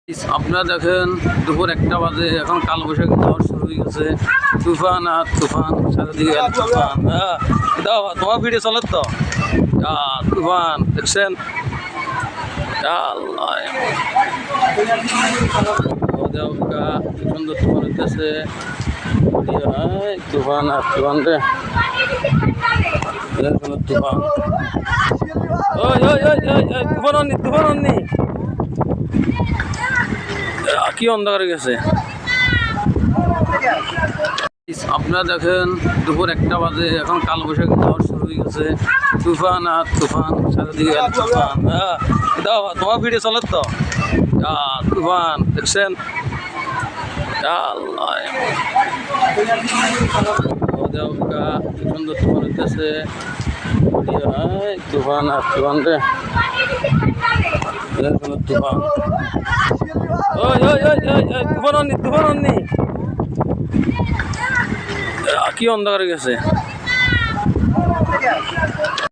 আপনারা দেখেন দুপুর 1টা বাজে, এখন কালবৈশাখী ঝড় শুরু হয়ে গেছে। তুফান আর তুফান, চারিদিকে তুফান। হ্যাঁ, দাও তোমার ভিডিও চলে তো। তুফান দেখছেন? সুন্দর তুফান হইতেছে। তুফান আর তুফান রে, তুফান। তুফান অন্নি, তুফান অন্নি। কি অন্ধকার গেছে। আপনারা দেখেন দুপুর 1টা বাজে, এখন কালবৈশাখী ঝড় শুরু হয়ে গেছে। তুফান আর তুফান, চারিদিকে তুফান। হ্যাঁ, দাও তোমার ভিডিও চলে তো। তুফান দেখছেন? সুন্দর তুফান হইতেছে। তুফান আর তুফান রে, তুফান। তুফান অন্নি, তুফান অন্নি। কি অন্ধকার গেছে।